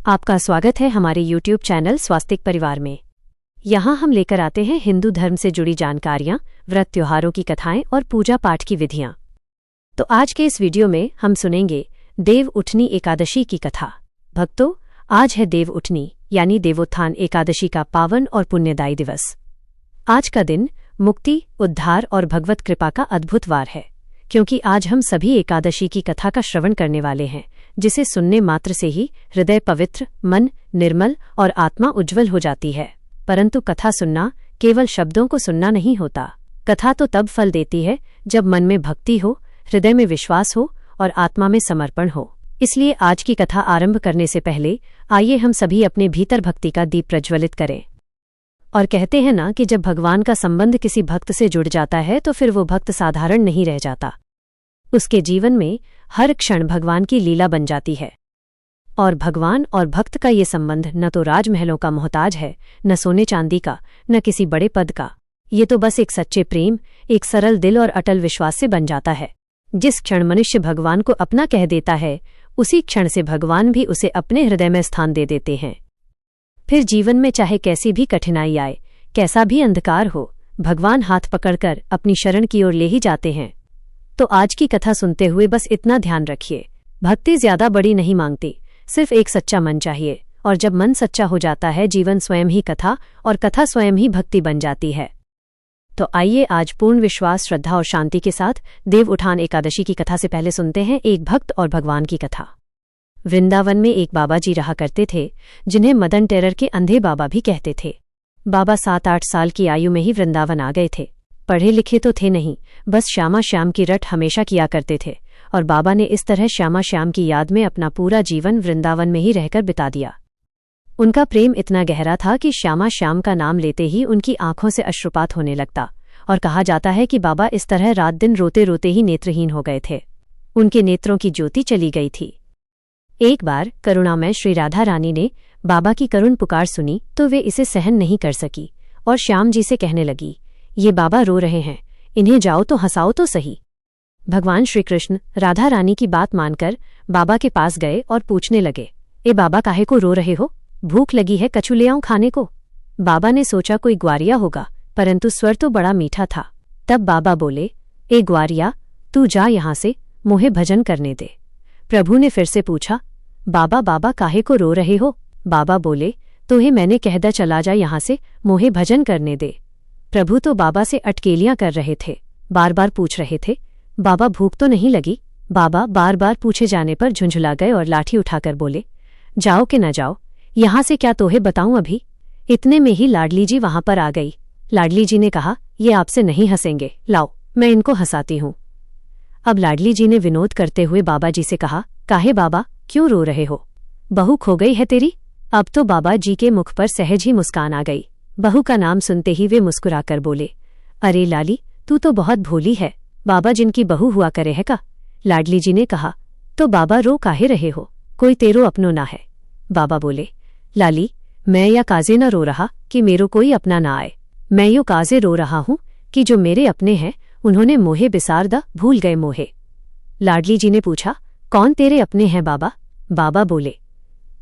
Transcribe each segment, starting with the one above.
आपका स्वागत है हमारे YouTube चैनल स्वास्तिक परिवार में। यहाँ हम लेकर आते हैं हिंदू धर्म से जुड़ी जानकारियाँ, व्रत त्योहारों की कथाएं और पूजा पाठ की विधियाँ। तो आज के इस वीडियो में हम सुनेंगे देव उठनी एकादशी की कथा। भक्तों, आज है देव उठनी यानी देवोत्थान एकादशी का पावन और पुण्यदायी दिवस। आज का दिन मुक्ति, उद्धार और भगवत कृपा का अद्भुत वार है, क्योंकि आज हम सभी एकादशी की कथा का श्रवण करने वाले हैं, जिसे सुनने मात्र से ही हृदय पवित्र, मन निर्मल और आत्मा उज्ज्वल हो जाती है। परंतु कथा सुनना केवल शब्दों को सुनना नहीं होता। कथा तो तब फल देती है जब मन में भक्ति हो, हृदय में विश्वास हो और आत्मा में समर्पण हो। इसलिए आज की कथा आरंभ करने से पहले आइए हम सभी अपने भीतर भक्ति का दीप प्रज्वलित करें। और कहते हैं ना कि जब भगवान का संबंध किसी भक्त से जुड़ जाता है तो फिर वो भक्त साधारण नहीं रह जाता। उसके जीवन में हर क्षण भगवान की लीला बन जाती है। और भगवान और भक्त का ये संबंध न तो राजमहलों का मोहताज है, न सोने चांदी का, न किसी बड़े पद का। ये तो बस एक सच्चे प्रेम, एक सरल दिल और अटल विश्वास से बन जाता है। जिस क्षण मनुष्य भगवान को अपना कह देता है, उसी क्षण से भगवान भी उसे अपने हृदय में स्थान दे देते हैं। फिर जीवन में चाहे कैसी भी कठिनाई आए, कैसा भी अंधकार हो, भगवान हाथ पकड़कर अपनी शरण की ओर ले ही जाते हैं। तो आज की कथा सुनते हुए बस इतना ध्यान रखिए, भक्ति ज्यादा बड़ी नहीं मांगती, सिर्फ एक सच्चा मन चाहिए। और जब मन सच्चा हो जाता है, जीवन स्वयं ही कथा और कथा स्वयं ही भक्ति बन जाती है। तो आइए आज पूर्ण विश्वास, श्रद्धा और शांति के साथ देव उठान एकादशी की कथा से पहले सुनते हैं एक भक्त और भगवान की कथा। वृंदावन में एक बाबा जी रहा करते थे, जिन्हें मदन टेरर के अंधे बाबा भी कहते थे। बाबा 7-8 साल की आयु में ही वृंदावन आ गए थे। पढ़े लिखे तो थे नहीं, बस श्यामा श्याम की रट हमेशा किया करते थे। और बाबा ने इस तरह श्यामा श्याम की याद में अपना पूरा जीवन वृंदावन में ही रहकर बिता दिया। उनका प्रेम इतना गहरा था कि श्यामा श्याम का नाम लेते ही उनकी आंखों से अश्रुपात होने लगता, और कहा जाता है कि बाबा इस तरह रात दिन रोते रोते ही नेत्रहीन हो गए थे। उनके नेत्रों की ज्योति चली गई थी। एक बार करुणामय श्री राधा रानी ने बाबा की करुण पुकार सुनी तो वे इसे सहन नहीं कर सकी और श्याम जी से कहने लगी, ये बाबा रो रहे हैं, इन्हें जाओ तो हंसाओ तो सही। भगवान श्री कृष्ण राधा रानी की बात मानकर बाबा के पास गए और पूछने लगे, ए बाबा, काहे को रो रहे हो? भूख लगी है, कछु ले आऊं खाने को? बाबा ने सोचा कोई ग्वारिया होगा, परंतु स्वर तो बड़ा मीठा था। तब बाबा बोले, ए ग्वारिया, तू जा यहाँ से, मोहे भजन करने दे। प्रभु ने फिर से पूछा, बाबा काहे को रो रहे हो? बाबा बोले, तुम्हें मैंने कह दा चला जा यहाँ से, मोहे भजन करने दे। प्रभु तो बाबा से अटकेलियां कर रहे थे, बार बार पूछ रहे थे, बाबा भूख तो नहीं लगी? बाबा बार बार पूछे जाने पर झुंझुला गए और लाठी उठाकर बोले, जाओ कि न जाओ, यहाँ से क्या तोहे बताऊं अभी? इतने में ही लाडली जी वहां पर आ गई। लाडली जी ने कहा, ये आपसे नहीं हंसेंगे, लाओ मैं इनको हंसाती हूँ। अब लाडली जी ने विनोद करते हुए बाबा जी से कहा, काहे बाबा, क्यों रो रहे हो? बहू खो गई है तेरी? अब तो बाबा जी के मुख पर सहज ही मुस्कान आ गई। बहू का नाम सुनते ही वे मुस्कुराकर बोले, अरे लाली, तू तो बहुत भोली है, बाबा जिनकी बहू हुआ करे है का? लाडली जी ने कहा, तो बाबा रो काहे रहे हो, कोई तेरो अपनो ना है? बाबा बोले, लाली, मैं या काजे न रो रहा कि मेरो कोई अपना ना आए, मैं यो काजे रो रहा हूँ कि जो मेरे अपने हैं उन्होंने मोहे बिसार दा, भूल गए मोहे। लाडली जी ने पूछा, कौन तेरे अपने हैं बाबा? बाबा बोले,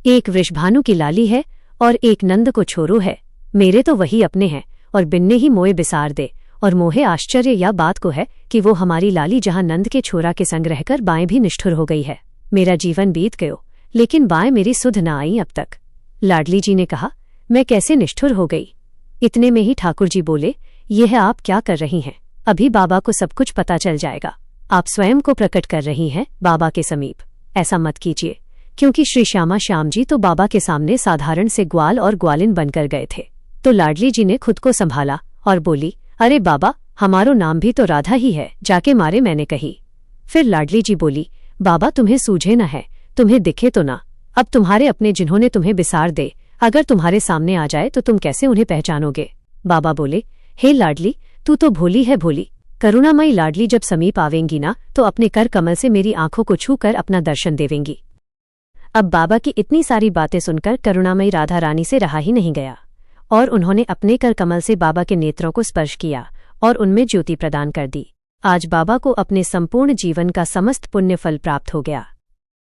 एक वृषभानु की लाली है और एक नंद को छोरू है, मेरे तो वही अपने हैं और बिन्ने ही मोए बिसार दे। और मोहे आश्चर्य या बात को है कि वो हमारी लाली जहां नंद के छोरा के संग रहकर बाएं भी निष्ठुर हो गई है। मेरा जीवन बीत गयो, लेकिन बाएं मेरी सुध न आई अब तक। लाडली जी ने कहा, मैं कैसे निष्ठुर हो गई? इतने में ही ठाकुर जी बोले, ये है आप क्या कर रही हैं? अभी बाबा को सब कुछ पता चल जाएगा। आप स्वयं को प्रकट कर रही हैं बाबा के समीप, ऐसा मत कीजिए। क्योंकि श्री श्यामा श्याम जी तो बाबा के सामने साधारण से ग्वाल और ग्वालिन बनकर गए थे। तो लाडली जी ने खुद को संभाला और बोली, अरे बाबा, हमारो नाम भी तो राधा ही है, जाके मारे मैंने कही। फिर लाडली जी बोली, बाबा तुम्हें सूझे न है, तुम्हें दिखे तो ना। अब तुम्हारे अपने जिन्होंने तुम्हें बिसार दे, अगर तुम्हारे सामने आ जाए तो तुम कैसे उन्हें पहचानोगे? बाबा बोले, हे लाडली, तू तो भोली है भोली। करुणामयी लाडली जब समीप आवेंगी ना तो अपने कर कमल से मेरी आंखों को छूकर अपना दर्शन देवेंगी। अब बाबा की इतनी सारी बातें सुनकर करुणामयी राधा रानी से रहा ही नहीं गया और उन्होंने अपने कर कमल से बाबा के नेत्रों को स्पर्श किया और उनमें ज्योति प्रदान कर दी। आज बाबा को अपने संपूर्ण जीवन का समस्त पुण्य फल प्राप्त हो गया।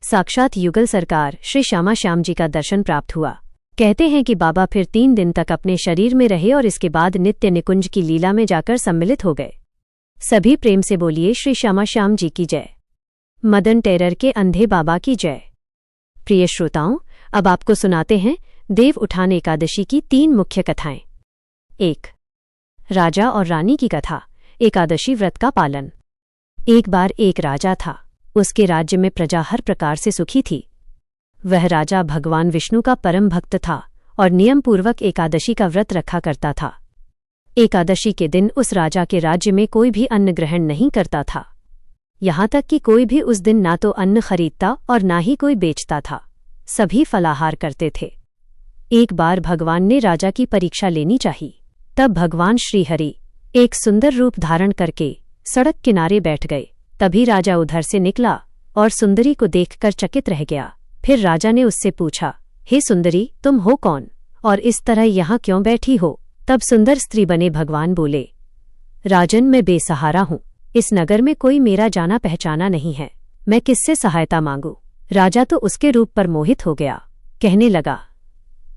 साक्षात युगल सरकार श्री श्यामा श्याम जी का दर्शन प्राप्त हुआ। कहते हैं कि बाबा फिर 3 दिन तक अपने शरीर में रहे और इसके बाद नित्य निकुंज की लीला में जाकर सम्मिलित हो गए। सभी प्रेम से बोलिए श्री श्यामा श्याम जी की जय। मदन टेरर के अंधे बाबा की जय। प्रिय श्रोताओं, अब आपको सुनाते हैं देव उठान एकादशी की 3 मुख्य कथाएं। 1. राजा और रानी की कथा, एकादशी व्रत का पालन। एक बार एक राजा था। उसके राज्य में प्रजा हर प्रकार से सुखी थी। वह राजा भगवान विष्णु का परम भक्त था और नियमपूर्वक एकादशी का व्रत रखा करता था। एकादशी के दिन उस राजा के राज्य में कोई भी अन्न ग्रहण नहीं करता था। यहाँ तक कि कोई भी उस दिन ना तो अन्न खरीदता और ना ही कोई बेचता था। सभी फलाहार करते थे। एक बार भगवान ने राजा की परीक्षा लेनी चाहिए। तब भगवान श्रीहरि एक सुंदर रूप धारण करके सड़क किनारे बैठ गए। तभी राजा उधर से निकला और सुंदरी को देखकर चकित रह गया। फिर राजा ने उससे पूछा, हे सुंदरी, तुम हो कौन और इस तरह यहाँ क्यों बैठी हो? तब सुंदर स्त्री बने भगवान बोले, राजन, मैं बेसहारा हूँ। इस नगर में कोई मेरा जाना पहचाना नहीं है। मैं किससे सहायता मांगू? राजा तो उसके रूप पर मोहित हो गया। कहने लगा,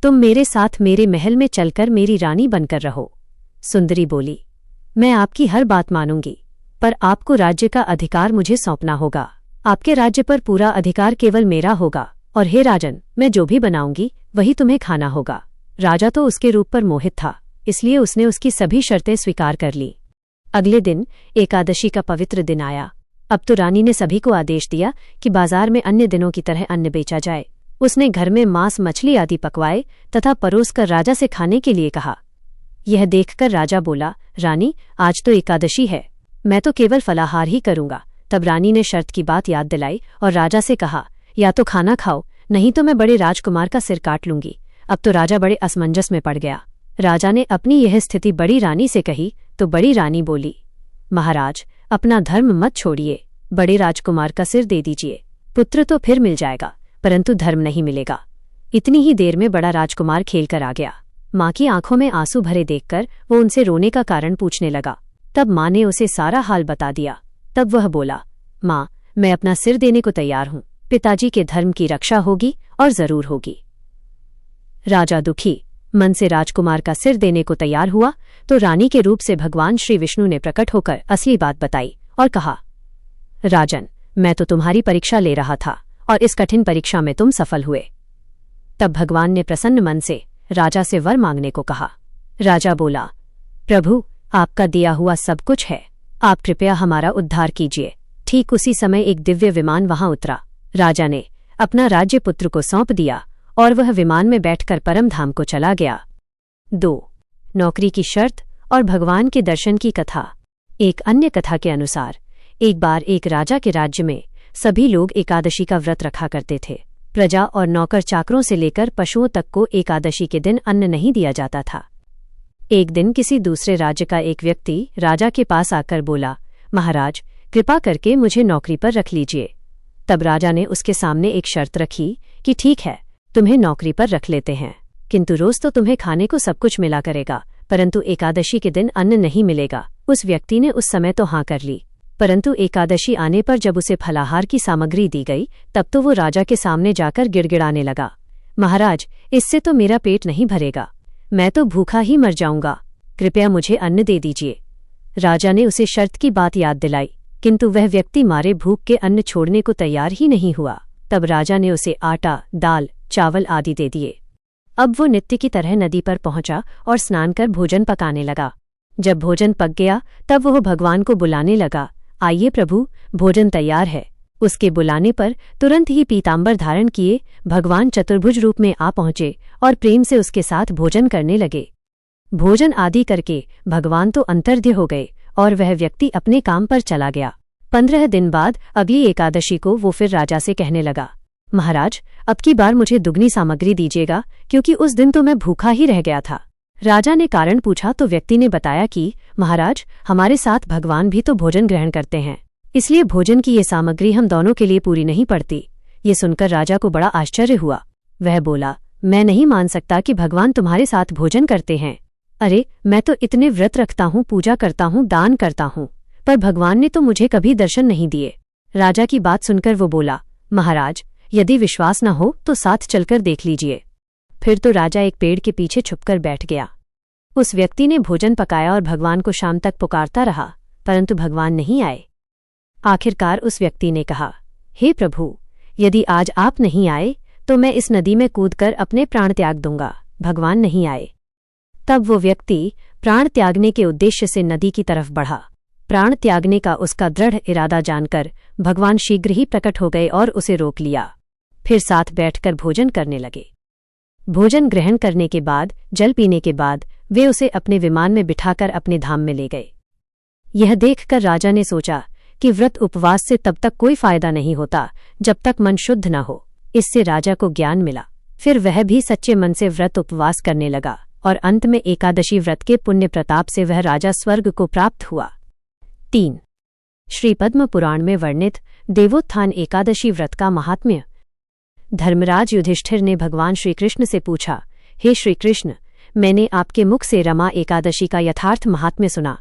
तुम मेरे साथ मेरे महल में चलकर मेरी रानी बनकर रहो। सुंदरी बोली, मैं आपकी हर बात मानूंगी, पर आपको राज्य का अधिकार मुझे सौंपना होगा। आपके राज्य पर पूरा अधिकार केवल मेरा होगा और हे राजन, मैं जो भी बनाऊंगी वही तुम्हें खाना होगा। राजा तो उसके रूप पर मोहित था, इसलिए उसने उसकी सभी शर्तें स्वीकार कर ली। अगले दिन एकादशी का पवित्र दिन आया। अब तो रानी ने सभी को आदेश दिया कि बाजार में अन्य दिनों की तरह अन्न बेचा जाए। उसने घर में मांस मछली आदि पकवाए तथा परोसकर राजा से खाने के लिए कहा। यह देखकर राजा बोला, रानी, आज तो एकादशी है, मैं तो केवल फलाहार ही करूंगा। तब रानी ने शर्त की बात याद दिलाई और राजा से कहा, या तो खाना खाओ, नहीं तो मैं बड़े राजकुमार का सिर काट लूंगी। अब तो राजा बड़े असमंजस में पड़ गया। राजा ने अपनी यह स्थिति बड़ी रानी से कही तो बड़ी रानी बोली, महाराज, अपना धर्म मत छोड़िए, बड़े राजकुमार का सिर दे दीजिए। पुत्र तो फिर मिल जाएगा, परंतु धर्म नहीं मिलेगा। इतनी ही देर में बड़ा राजकुमार खेलकर आ गया। माँ की आंखों में आंसू भरे देखकर वो उनसे रोने का कारण पूछने लगा। तब माँ ने उसे सारा हाल बता दिया। तब वह बोला, माँ, मैं अपना सिर देने को तैयार हूँ। पिताजी के धर्म की रक्षा होगी और जरूर होगी। राजा दुखी मन से राजकुमार का सिर देने को तैयार हुआ तो रानी के रूप से भगवान श्री विष्णु ने प्रकट होकर असली बात बताई और कहा, राजन, मैं तो तुम्हारी परीक्षा ले रहा था और इस कठिन परीक्षा में तुम सफल हुए। तब भगवान ने प्रसन्न मन से राजा से वर मांगने को कहा। राजा बोला, प्रभु, आपका दिया हुआ सब कुछ है, आप कृपया हमारा उद्धार कीजिए। ठीक उसी समय एक दिव्य विमान वहां उतरा। राजा ने अपना राज्य पुत्र को सौंप दिया और वह विमान में बैठकर परम धाम को चला गया। 2. नौकरी की शर्त और भगवान के दर्शन की कथा। एक अन्य कथा के अनुसार एक बार एक राजा के राज्य में सभी लोग एकादशी का व्रत रखा करते थे। प्रजा और नौकर चाकरों से लेकर पशुओं तक को एकादशी के दिन अन्न नहीं दिया जाता था। एक दिन किसी दूसरे राज्य का एक व्यक्ति राजा के पास आकर बोला, महाराज, कृपा करके मुझे नौकरी पर रख लीजिए। तब राजा ने उसके सामने एक शर्त रखी कि ठीक है, तुम्हें नौकरी पर रख लेते हैं, किंतु रोज तो तुम्हें खाने को सब कुछ मिला करेगा, परंतु एकादशी के दिन अन्न नहीं मिलेगा। उस व्यक्ति ने उस समय तो हाँ कर ली, परंतु एकादशी आने पर जब उसे फलाहार की सामग्री दी गई तब तो वो राजा के सामने जाकर गिड़गिड़ाने लगा, महाराज, इससे तो मेरा पेट नहीं भरेगा, मैं तो भूखा ही मर जाऊंगा, कृपया मुझे अन्न दे दीजिए। राजा ने उसे शर्त की बात याद दिलाई, किंतु वह व्यक्ति मारे भूख के अन्न छोड़ने को तैयार ही नहीं हुआ। तब राजा ने उसे आटा, दाल, चावल आदि दे दिए। अब वो नित्य की तरह नदी पर पहुंचा और स्नान कर भोजन पकाने लगा। जब भोजन पक गया तब वह भगवान को बुलाने लगा, आइए प्रभु, भोजन तैयार है। उसके बुलाने पर तुरंत ही पीतांबर धारण किए भगवान चतुर्भुज रूप में आ पहुंचे और प्रेम से उसके साथ भोजन करने लगे। भोजन आदि करके भगवान तो अंतर्ध्य हो गए और वह व्यक्ति अपने काम पर चला गया। 15 दिन बाद अगली एकादशी को वो फिर राजा से कहने लगा, महाराज, अब की बार मुझे दुगनी सामग्री दीजिएगा, क्योंकि उस दिन तो मैं भूखा ही रह गया था। राजा ने कारण पूछा तो व्यक्ति ने बताया कि महाराज, हमारे साथ भगवान भी तो भोजन ग्रहण करते हैं, इसलिए भोजन की ये सामग्री हम दोनों के लिए पूरी नहीं पड़ती। ये सुनकर राजा को बड़ा आश्चर्य हुआ। वह बोला, मैं नहीं मान सकता कि भगवान तुम्हारे साथ भोजन करते हैं। अरे, मैं तो इतने व्रत रखता हूँ, पूजा करता हूँ, दान करता हूँ, पर भगवान ने तो मुझे कभी दर्शन नहीं दिए। राजा की बात सुनकर वो बोला, महाराज, यदि विश्वास न हो तो साथ चलकर देख लीजिए। फिर तो राजा एक पेड़ के पीछे छुपकर बैठ गया। उस व्यक्ति ने भोजन पकाया और भगवान को शाम तक पुकारता रहा, परंतु भगवान नहीं आए। आखिरकार उस व्यक्ति ने कहा, हे प्रभु, यदि आज आप नहीं आए तो मैं इस नदी में कूदकर अपने प्राण त्याग दूंगा। भगवान नहीं आए। तब वो व्यक्ति प्राण त्यागने के उद्देश्य से नदी की तरफ बढ़ा। प्राण त्यागने का उसका दृढ़ इरादा जानकर भगवान शीघ्र ही प्रकट हो गए और उसे रोक लिया। फिर साथ बैठकर भोजन करने लगे। भोजन ग्रहण करने के बाद, जल पीने के बाद वे उसे अपने विमान में बिठाकर अपने धाम में ले गए। यह देखकर राजा ने सोचा कि व्रत उपवास से तब तक कोई फायदा नहीं होता जब तक मन शुद्ध न हो। इससे राजा को ज्ञान मिला। फिर वह भी सच्चे मन से व्रत उपवास करने लगा और अंत में एकादशी व्रत के पुण्य प्रताप से वह राजा स्वर्ग को प्राप्त हुआ। 3. श्री पद्म पुराण में वर्णित देवोत्थान एकादशी व्रत का महात्म्य। धर्मराज युधिष्ठिर ने भगवान श्रीकृष्ण से पूछा, हे श्रीकृष्ण, मैंने आपके मुख से रमा एकादशी का यथार्थ महात्म्य सुना।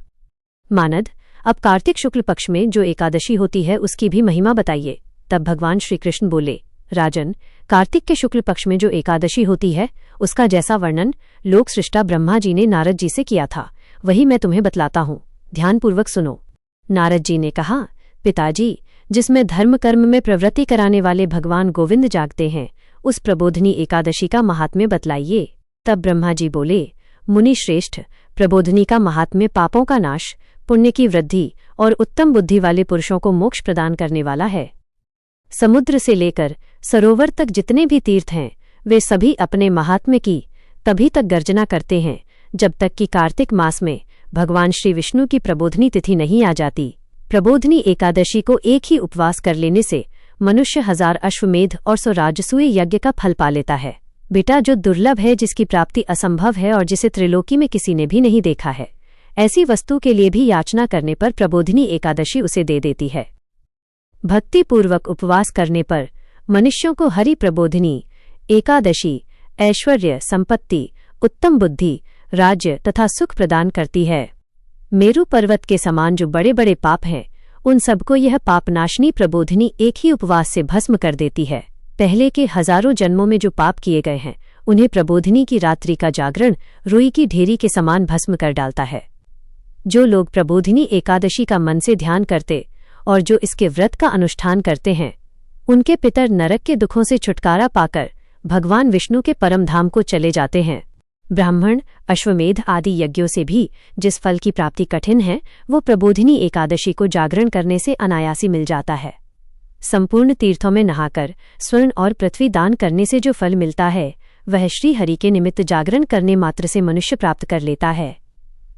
मानद, अब कार्तिक शुक्ल पक्ष में जो एकादशी होती है उसकी भी महिमा बताइए। तब भगवान श्रीकृष्ण बोले, राजन, कार्तिक के शुक्ल पक्ष में जो एकादशी होती है उसका जैसा वर्णन लोक सृष्टा ब्रह्मा जी ने नारद जी से किया था, वही मैं तुम्हें बतलाता हूँ, ध्यानपूर्वक सुनो। नारद जी ने कहा, पिताजी, जिसमें धर्म कर्म में प्रवृत्ति कराने वाले भगवान गोविंद जागते हैं, उस प्रबोधनी एकादशी का महात्म्य बतलाइए। तब ब्रह्मा जी बोले, मुनि श्रेष्ठ, प्रबोधनी का महात्म्य पापों का नाश, पुण्य की वृद्धि और उत्तम बुद्धि वाले पुरुषों को मोक्ष प्रदान करने वाला है। समुद्र से लेकर सरोवर तक जितने भी तीर्थ हैं वे सभी अपने महात्म्य की तभी तक गर्जना करते हैं जब तक कि कार्तिक मास में भगवान श्री विष्णु की प्रबोधनी तिथि नहीं आ जाती। प्रबोधनी एकादशी को एक ही उपवास कर लेने से मनुष्य 1000 अश्वमेध और 100 राजसूय यज्ञ का फल पा लेता है। बेटा, जो दुर्लभ है, जिसकी प्राप्ति असंभव है और जिसे त्रिलोकी में किसी ने भी नहीं देखा है, ऐसी वस्तु के लिए भी याचना करने पर प्रबोधनी एकादशी उसे दे देती है। भक्तिपूर्वक उपवास करने पर मनुष्यों को हरि प्रबोधनी एकादशी ऐश्वर्य, संपत्ति, उत्तम बुद्धि, राज्य तथा सुख प्रदान करती है। मेरु पर्वत के समान जो बड़े बड़े पाप हैं, उन सबको यह पापनाशनी प्रबोधनी एक ही उपवास से भस्म कर देती है। पहले के हजारों जन्मों में जो पाप किए गए हैं, उन्हें प्रबोधनी की रात्रि का जागरण रुई की ढेरी के समान भस्म कर डालता है। जो लोग प्रबोधनी एकादशी का मन से ध्यान करते और जो इसके व्रत का अनुष्ठान करते हैं, उनके पितर नरक के दुखों से छुटकारा पाकर भगवान विष्णु के परम धाम को चले जाते हैं। ब्राह्मण, अश्वमेध आदि यज्ञों से भी जिस फल की प्राप्ति कठिन है, वो प्रबोधनी एकादशी को जागरण करने से अनायासी मिल जाता है। संपूर्ण तीर्थों में नहाकर स्वर्ण और पृथ्वी दान करने से जो फल मिलता है, वह श्री हरि के निमित्त जागरण करने मात्र से मनुष्य प्राप्त कर लेता है।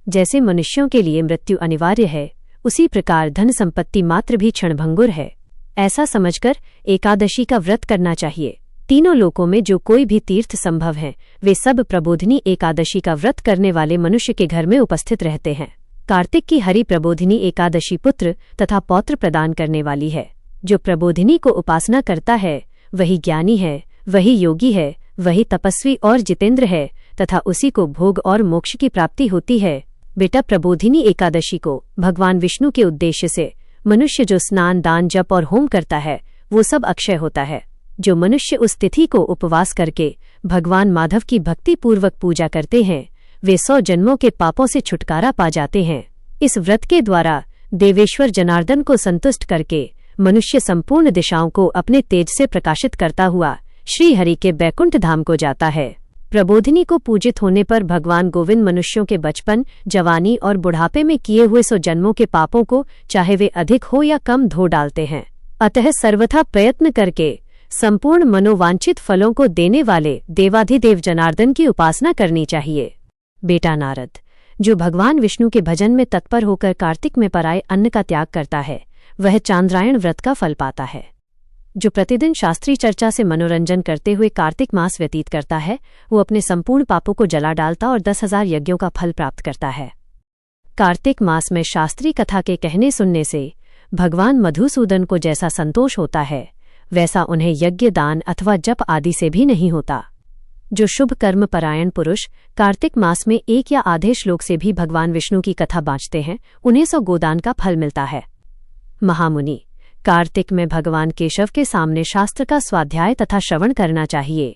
जैसे मनुष्यों के लिए मृत्यु अनिवार्य है, उसी प्रकार धन संपत्ति मात्र भी क्षणभंगुर है। ऐसा समझकर एकादशी का व्रत करना चाहिए। तीनों लोकों में जो कोई भी तीर्थ संभव हैं, वे सब प्रबोधनी एकादशी का व्रत करने वाले मनुष्य के घर में उपस्थित रहते हैं। कार्तिक की हरि प्रबोधनी एकादशी पुत्र तथा पौत्र प्रदान करने वाली है। जो प्रबोधनी को उपासना करता है, वही ज्ञानी है, वही योगी है, वही तपस्वी और जितेंद्र है तथा उसी को भोग और मोक्ष की प्राप्ति होती है। बेटा, प्रबोधिनी एकादशी को भगवान विष्णु के उद्देश्य से मनुष्य जो स्नान, दान, जप और होम करता है, वो सब अक्षय होता है। जो मनुष्य उस तिथि को उपवास करके भगवान माधव की भक्तिपूर्वक पूजा करते हैं, वे 100 जन्मों के पापों से छुटकारा पा जाते हैं। इस व्रत के द्वारा देवेश्वर जनार्दन को संतुष्ट करके मनुष्य संपूर्ण दिशाओं को अपने तेज से प्रकाशित करता हुआ श्री हरि के बैकुंठ धाम को जाता है। प्रबोधिनी को पूजित होने पर भगवान गोविंद मनुष्यों के बचपन, जवानी और बुढ़ापे में किए हुए 100 जन्मों के पापों को, चाहे वे अधिक हो या कम, धो डालते हैं। अतः सर्वथा प्रयत्न करके संपूर्ण मनोवांछित फलों को देने वाले देवाधिदेव जनार्दन की उपासना करनी चाहिए। बेटा नारद, जो भगवान विष्णु के भजन में तत्पर होकर कार्तिक में पराये अन्न का त्याग करता है, वह चांद्रायण व्रत का फल पाता है। जो प्रतिदिन शास्त्रीय चर्चा से मनोरंजन करते हुए कार्तिक मास व्यतीत करता है, वो अपने संपूर्ण पापों को जला डालता और 10,000 यज्ञों का फल प्राप्त करता है। कार्तिक मास में शास्त्रीय कथा के कहने सुनने से भगवान मधुसूदन को जैसा संतोष होता है, वैसा उन्हें यज्ञ, दान अथवा जप आदि से भी नहीं होता। जो शुभ कर्म परायण पुरुष कार्तिक मास में 1 या आधे श्लोक से भी भगवान विष्णु की कथा बाँचते हैं, उन्हें 100 गोदान का फल मिलता है। महामुनि, कार्तिक में भगवान केशव के सामने शास्त्र का स्वाध्याय तथा श्रवण करना चाहिए।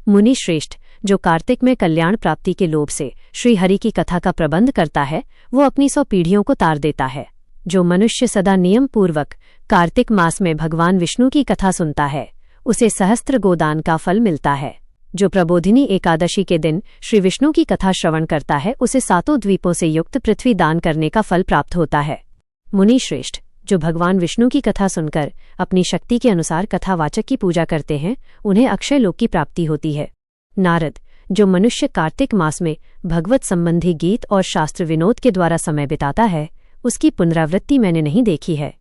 मुनि श्रेष्ठ, जो कार्तिक में कल्याण प्राप्ति के लोभ से श्रीहरि की कथा का प्रबंध करता है, वो अपनी 100 पीढ़ियों को तार देता है। जो मनुष्य सदा नियम पूर्वक कार्तिक मास में भगवान विष्णु की कथा सुनता है, उसे सहस्त्र गोदान का फल मिलता है। जो प्रबोधिनी एकादशी के दिन श्री विष्णु की कथा श्रवण करता है, उसे 7 द्वीपों से युक्त पृथ्वी दान करने का फल प्राप्त होता है। मुनि श्रेष्ठ, जो भगवान विष्णु की कथा सुनकर अपनी शक्ति के अनुसार कथावाचक की पूजा करते हैं, उन्हें अक्षय लोक की प्राप्ति होती है। नारद, जो मनुष्य कार्तिक मास में भगवत संबंधी गीत और शास्त्र विनोद के द्वारा समय बिताता है, उसकी पुनरावृत्ति मैंने नहीं देखी है।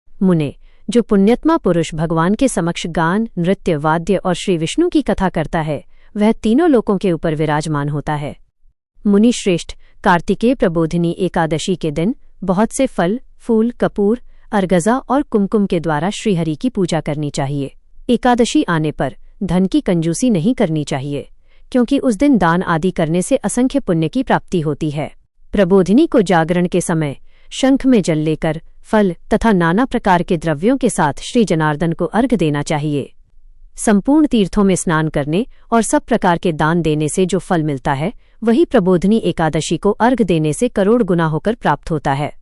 मुने, जो पुण्यात्मा पुरुष भगवान के समक्ष गान, नृत्य, वाद्य और श्री विष्णु की कथा करता है, वह तीनों लोकों के ऊपर विराजमान होता है। मुनि श्रेष्ठ, कार्तिकेय प्रबोधिनी एकादशी के दिन बहुत से फल, फूल, कपूर, अर्गजा और कुमकुम के द्वारा श्रीहरि की पूजा करनी चाहिए। एकादशी आने पर धन की कंजूसी नहीं करनी चाहिए, क्योंकि उस दिन दान आदि करने से असंख्य पुण्य की प्राप्ति होती है। प्रबोधिनी को जागरण के समय शंख में जल लेकर फल तथा नाना प्रकार के द्रव्यों के साथ श्री जनार्दन को अर्घ देना चाहिए। संपूर्ण तीर्थों में स्नान करने और सब प्रकार के दान देने से जो फल मिलता है, वही प्रबोधिनी एकादशी को अर्घ देने से करोड़ गुना होकर प्राप्त होता है।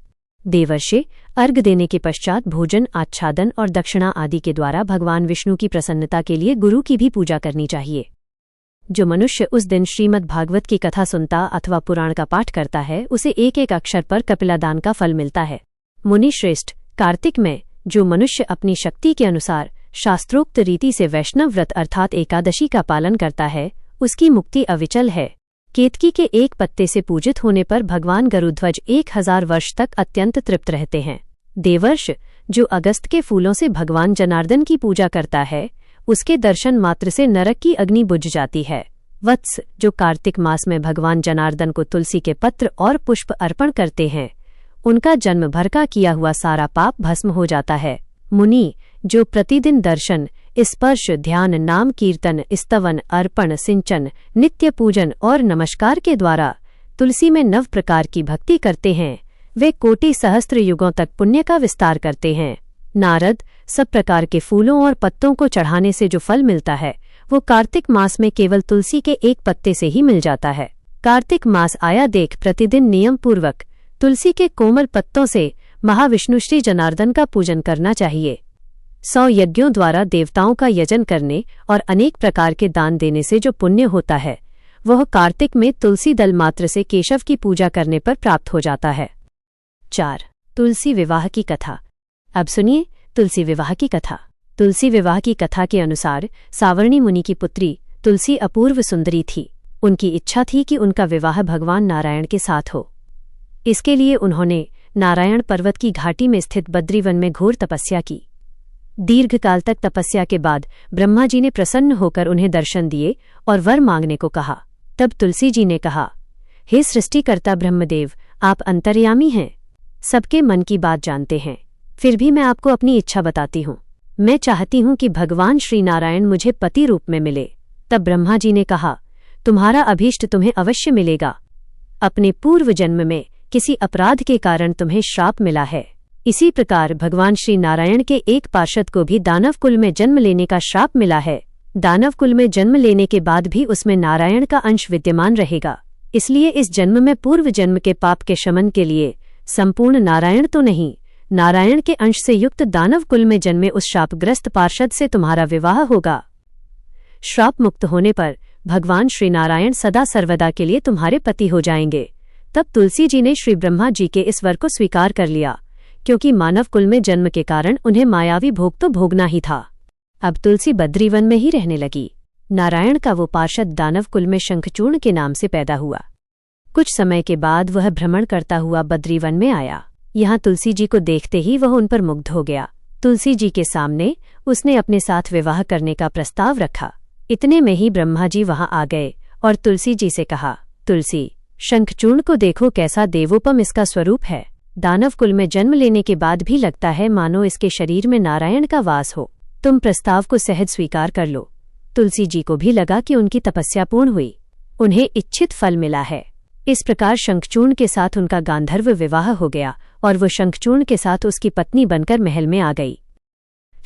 देवर्षि, अर्घ देने के पश्चात भोजन, आच्छादन और दक्षिणा आदि के द्वारा भगवान विष्णु की प्रसन्नता के लिए गुरु की भी पूजा करनी चाहिए। जो मनुष्य उस दिन श्रीमद् भागवत की कथा सुनता अथवा पुराण का पाठ करता है, उसे एक एक अक्षर पर कपिलादान का फल मिलता है। मुनि श्रेष्ठ, कार्तिक में जो मनुष्य अपनी शक्ति के अनुसार शास्त्रोक्त रीति से वैष्णव व्रत अर्थात एकादशी का पालन करता है, उसकी मुक्ति अविचल है। केतकी के एक पत्ते से पूजित होने पर भगवान गरुध्वज 1000 वर्ष तक अत्यंत तृप्त रहते हैं। देवर्ष, जो अगस्त के फूलों से भगवान जनार्दन की पूजा करता है, उसके दर्शन मात्र से नरक की अग्नि बुझ जाती है। वत्स, जो कार्तिक मास में भगवान जनार्दन को तुलसी के पत्र और पुष्प अर्पण करते हैं, उनका जन्म भर का किया हुआ सारा पाप भस्म हो जाता है। मुनि, जो प्रतिदिन दर्शन, स्पर्श, ध्यान, नाम कीर्तन, स्तवन, अर्पण, सिंचन, नित्य पूजन और नमस्कार के द्वारा तुलसी में 9 प्रकार की भक्ति करते हैं, वे कोटि सहस्त्र युगों तक पुण्य का विस्तार करते हैं। नारद, सब प्रकार के फूलों और पत्तों को चढ़ाने से जो फल मिलता है, वो कार्तिक मास में केवल तुलसी के एक पत्ते से ही मिल जाता है। कार्तिक मास आया देख प्रतिदिन नियम पूर्वक तुलसी के कोमल पत्तों से महाविष्णु श्री जनार्दन का पूजन करना चाहिए। 100 यज्ञों द्वारा देवताओं का यजन करने और अनेक प्रकार के दान देने से जो पुण्य होता है, वह कार्तिक में तुलसी दल मात्र से केशव की पूजा करने पर प्राप्त हो जाता है। 4. तुलसी विवाह की कथा। अब सुनिए तुलसी विवाह की कथा। तुलसी विवाह की कथा के अनुसार सावर्णी मुनि की पुत्री तुलसी अपूर्व सुंदरी थी। उनकी इच्छा थी कि उनका विवाह भगवान नारायण के साथ हो। इसके लिए उन्होंने नारायण पर्वत की घाटी में स्थित बद्रीवन में घोर तपस्या की। दीर्घकाल तक तपस्या के बाद ब्रह्मा जी ने प्रसन्न होकर उन्हें दर्शन दिए और वर मांगने को कहा। तब तुलसी जी ने कहा, हे सृष्टिकर्ता ब्रह्मदेव, आप अंतर्यामी हैं, सबके मन की बात जानते हैं। फिर भी मैं आपको अपनी इच्छा बताती हूँ। मैं चाहती हूँ कि भगवान श्री नारायण मुझे पति रूप में मिले। तब ब्रह्मा जी ने कहा, तुम्हारा अभीष्ट तुम्हें अवश्य मिलेगा। अपने पूर्व जन्म में किसी अपराध के कारण तुम्हें श्राप मिला है। इसी प्रकार भगवान श्री नारायण के एक पार्षद को भी दानव कुल में जन्म लेने का श्राप मिला है। दानव कुल में जन्म लेने के बाद भी उसमें नारायण का अंश विद्यमान रहेगा। इसलिए इस जन्म में पूर्व जन्म के पाप के शमन के लिए संपूर्ण नारायण तो नहीं, नारायण के अंश से युक्त दानव कुल में जन्मे उस शापग्रस्त पार्षद से तुम्हारा विवाह होगा। श्राप मुक्त होने पर भगवान श्री नारायण सदा सर्वदा के लिए तुम्हारे पति हो जाएंगे। तब तुलसी जी ने श्री ब्रह्मा जी के इस वर को स्वीकार कर लिया, क्योंकि मानव कुल में जन्म के कारण उन्हें मायावी भोग तो भोगना ही था। अब तुलसी बद्रीवन में ही रहने लगी। नारायण का वो पार्षद दानव कुल में शंखचूर्ण के नाम से पैदा हुआ। कुछ समय के बाद वह भ्रमण करता हुआ बद्रीवन में आया। यहाँ तुलसी जी को देखते ही वह उन पर मुग्ध हो गया। तुलसी जी के सामने उसने अपने साथ विवाह करने का प्रस्ताव रखा। इतने में ही ब्रह्मा जी वहां आ गए और तुलसी जी से कहा, तुलसी, शंखचूर्ण को देखो, कैसा देवोपम इसका स्वरूप है। दानव कुल में जन्म लेने के बाद भी लगता है मानो इसके शरीर में नारायण का वास हो। तुम प्रस्ताव को सहज स्वीकार कर लो। तुलसी जी को भी लगा कि उनकी तपस्या पूर्ण हुई, उन्हें इच्छित फल मिला है। इस प्रकार शंखचूर्ण के साथ उनका गांधर्व विवाह हो गया और वो शंखचूर्ण के साथ उसकी पत्नी बनकर महल में आ गई।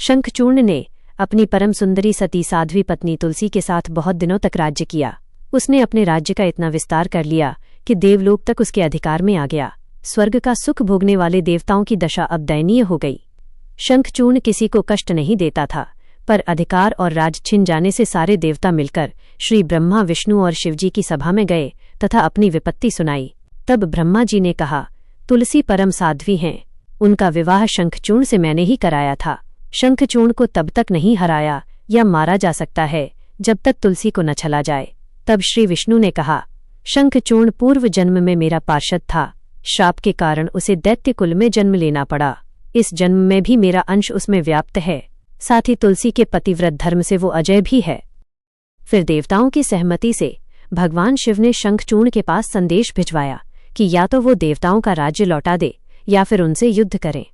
शंखचूर्ण ने अपनी परम सुंदरी सती साध्वी पत्नी तुलसी के साथ बहुत दिनों तक राज्य किया। उसने अपने राज्य का इतना विस्तार कर लिया कि देवलोक तक उसके अधिकार में आ गया। स्वर्ग का सुख भोगने वाले देवताओं की दशा अब दयनीय हो गई। शंखचूर्ण किसी को कष्ट नहीं देता था, पर अधिकार और राज छिन जाने से सारे देवता मिलकर श्री ब्रह्मा, विष्णु और शिवजी की सभा में गए तथा अपनी विपत्ति सुनाई। तब ब्रह्मा जी ने कहा, तुलसी परम साध्वी हैं, उनका विवाह शंखचूर्ण से मैंने ही कराया था। शंखचूर्ण को तब तक नहीं हराया या मारा जा सकता है जब तक तुलसी को न छला जाए। तब श्री विष्णु ने कहा, शंखचूर्ण पूर्व जन्म में मेरा पार्षद था। श्राप के कारण उसे दैत्य कुल में जन्म लेना पड़ा। इस जन्म में भी मेरा अंश उसमें व्याप्त है। साथ ही तुलसी के पतिव्रत धर्म से वो अजय भी है। फिर देवताओं की सहमति से भगवान शिव ने शंखचूर्ण के पास संदेश भिजवाया कि या तो वो देवताओं का राज्य लौटा दे या फिर उनसे युद्ध करें।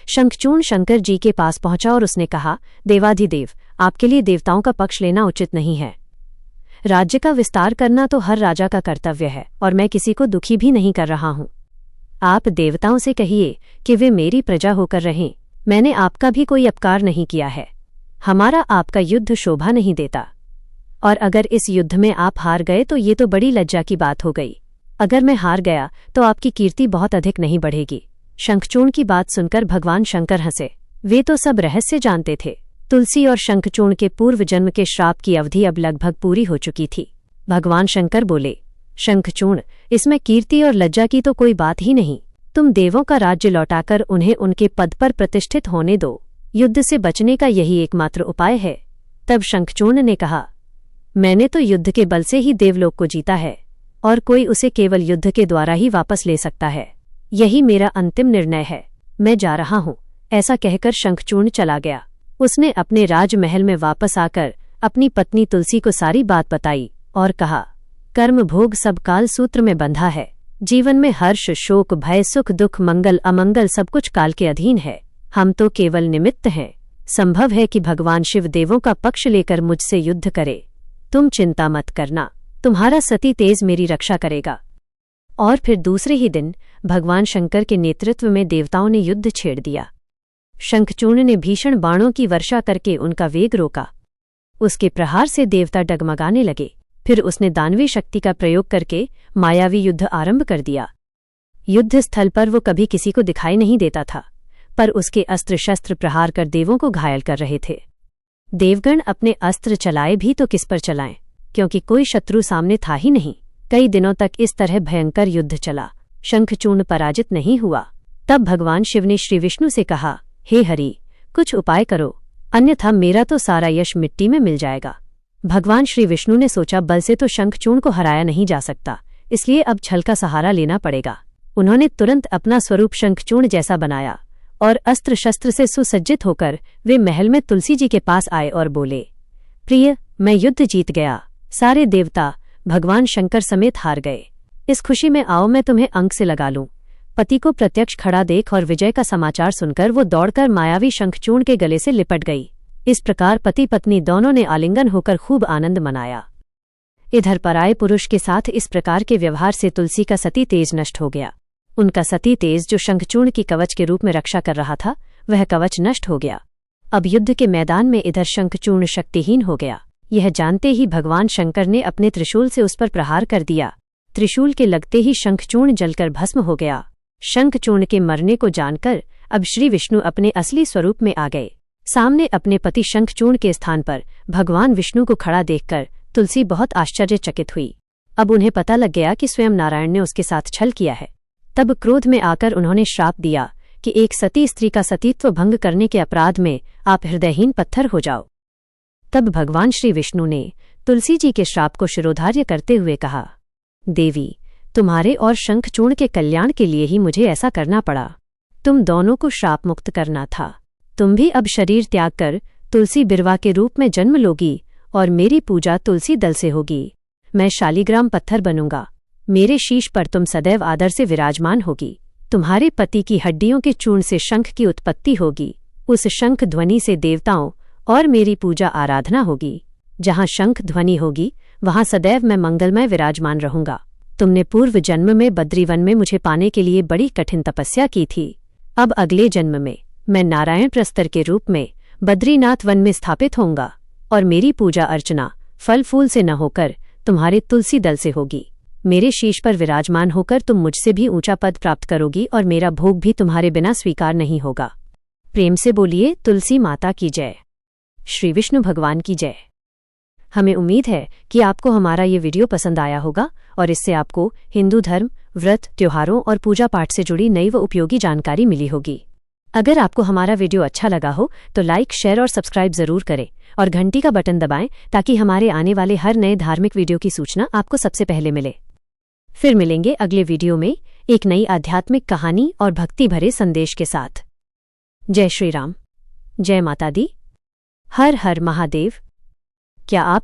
शंखचूर्ण शंकर जी के पास पहुंचा और उसने कहा, देवाधिदेव, आपके लिए देवताओं का पक्ष लेना उचित नहीं है। राज्य का विस्तार करना तो हर राजा का कर्तव्य है और मैं किसी को दुखी भी नहीं कर रहा हूं। आप देवताओं से कहिए कि वे मेरी प्रजा होकर रहें। मैंने आपका भी कोई अपकार नहीं किया है। हमारा आपका युद्ध शोभा नहीं देता, और अगर इस युद्ध में आप हार गए तो ये तो बड़ी लज्जा की बात हो गई। अगर मैं हार गया तो आपकी कीर्ति बहुत अधिक नहीं बढ़ेगी। शंखचूर्ण की बात सुनकर भगवान शंकर हंसे। वे तो सब रहस्य जानते थे। तुलसी और शंखचूर्ण के पूर्व जन्म के श्राप की अवधि अब लगभग पूरी हो चुकी थी। भगवान शंकर बोले, शंखचूर्ण, इसमें कीर्ति और लज्जा की तो कोई बात ही नहीं। तुम देवों का राज्य लौटाकर उन्हें उनके पद पर प्रतिष्ठित होने दो। युद्ध से बचने का यही एकमात्र उपाय है। तब शंखचूर्ण ने कहा, मैंने तो युद्ध के बल से ही देवलोक को जीता है और कोई उसे केवल युद्ध के द्वारा ही वापस ले सकता है। यही मेरा अंतिम निर्णय है। मैं जा रहा हूं। ऐसा कहकर शंखचूर्ण चला गया। उसने अपने राजमहल में वापस आकर अपनी पत्नी तुलसी को सारी बात बताई और कहा, कर्म भोग सब काल सूत्र में बंधा है। जीवन में हर्ष, शोक, भय, सुख, दुख, मंगल, अमंगल सब कुछ काल के अधीन है। हम तो केवल निमित्त हैं। संभव है कि भगवान शिव देवों का पक्ष लेकर मुझसे युद्ध करे। तुम चिंता मत करना, तुम्हारा सती तेज मेरी रक्षा करेगा। और फिर दूसरे ही दिन भगवान शंकर के नेतृत्व में देवताओं ने युद्ध छेड़ दिया। शंखचूर्ण ने भीषण बाणों की वर्षा करके उनका वेग रोका। उसके प्रहार से देवता डगमगाने लगे। फिर उसने दानवी शक्ति का प्रयोग करके मायावी युद्ध आरंभ कर दिया। युद्ध स्थल पर वो कभी किसी को दिखाई नहीं देता था, पर उसके अस्त्र शस्त्र प्रहार कर देवों को घायल कर रहे थे। देवगण अपने अस्त्र चलाए भी तो किस पर चलाएं, क्योंकि कोई शत्रु सामने था ही नहीं। कई दिनों तक इस तरह भयंकर युद्ध चला। शंखचूर्ण पराजित नहीं हुआ। तब भगवान शिव ने श्री विष्णु से कहा, हे हरि, कुछ उपाय करो, अन्यथा मेरा तो सारा यश मिट्टी में मिल जाएगा। भगवान श्री विष्णु ने सोचा, बल से तो शंखचूर्ण को हराया नहीं जा सकता, इसलिए अब छल का सहारा लेना पड़ेगा। उन्होंने तुरंत अपना स्वरूप शंखचूर्ण जैसा बनाया और अस्त्र शस्त्र से सुसज्जित होकर वे महल में तुलसी जी के पास आए और बोले, प्रिय, मैं युद्ध जीत गया। सारे देवता भगवान शंकर समेत हार गए। इस खुशी में आओ मैं तुम्हें अंक से लगा लूं। पति को प्रत्यक्ष खड़ा देख और विजय का समाचार सुनकर वो दौड़कर मायावी शंखचूर्ण के गले से लिपट गई। इस प्रकार पति पत्नी दोनों ने आलिंगन होकर खूब आनंद मनाया। इधर पराये पुरुष के साथ इस प्रकार के व्यवहार से तुलसी का सती तेज नष्ट हो गया। उनका सती तेज जो शंखचूर्ण की कवच के रूप में रक्षा कर रहा था, वह कवच नष्ट हो गया। अब युद्ध के मैदान में इधर शंखचूर्ण शक्तिहीन हो गया। यह जानते ही भगवान शंकर ने अपने त्रिशूल से उस पर प्रहार कर दिया। त्रिशूल के लगते ही शंखचूर्ण जलकर भस्म हो गया। शंखचूर्ण के मरने को जानकर अब श्री विष्णु अपने असली स्वरूप में आ गए। सामने अपने पति शंखचूर्ण के स्थान पर भगवान विष्णु को खड़ा देखकर तुलसी बहुत आश्चर्यचकित हुई। अब उन्हें पता लग गया कि स्वयं नारायण ने उसके साथ छल किया है। तब क्रोध में आकर उन्होंने श्राप दिया कि एक सती स्त्री का सतीत्व भंग करने के अपराध में आप हृदयहीन पत्थर हो जाओ। तब भगवान श्री विष्णु ने तुलसी जी के श्राप को शिरोधार्य करते हुए कहा, देवी, तुम्हारे और शंखचूर्ण के कल्याण के लिए ही मुझे ऐसा करना पड़ा। तुम दोनों को श्राप मुक्त करना था। तुम भी अब शरीर त्याग कर तुलसी बिरवा के रूप में जन्म लोगी और मेरी पूजा तुलसी दल से होगी। मैं शालीग्राम पत्थर बनूंगा। मेरे शीश पर तुम सदैव आदर से विराजमान होगी। तुम्हारे पति की हड्डियों के चूर्ण से शंख की उत्पत्ति होगी। उस शंख ध्वनि से देवताओं और मेरी पूजा आराधना होगी। जहाँ शंख ध्वनि होगी वहाँ सदैव मैं मंगलमय विराजमान रहूंगा। तुमने पूर्व जन्म में बद्रीवन में मुझे पाने के लिए बड़ी कठिन तपस्या की थी। अब अगले जन्म में मैं नारायण प्रस्तर के रूप में बद्रीनाथ वन में स्थापित होऊंगा और मेरी पूजा अर्चना फल फूल से न होकर तुम्हारे तुलसी दल से होगी। मेरे शीश पर विराजमान होकर तुम मुझसे भी ऊंचा पद प्राप्त करोगी और मेरा भोग भी तुम्हारे बिना स्वीकार नहीं होगा। प्रेम से बोलिए तुलसी माता की जय, श्री विष्णु भगवान की जय। हमें उम्मीद है कि आपको हमारा ये वीडियो पसंद आया होगा और इससे आपको हिंदू धर्म, व्रत, त्योहारों और पूजा पाठ से जुड़ी नई व उपयोगी जानकारी मिली होगी। अगर आपको हमारा वीडियो अच्छा लगा हो तो लाइक, शेयर और सब्सक्राइब जरूर करें और घंटी का बटन दबाएं ताकि हमारे आने वाले हर नए धार्मिक वीडियो की सूचना आपको सबसे पहले मिले। फिर मिलेंगे अगले वीडियो में एक नई आध्यात्मिक कहानी और भक्ति भरे संदेश के साथ। जय श्री राम, जय माता दी, हर हर महादेव। क्या आप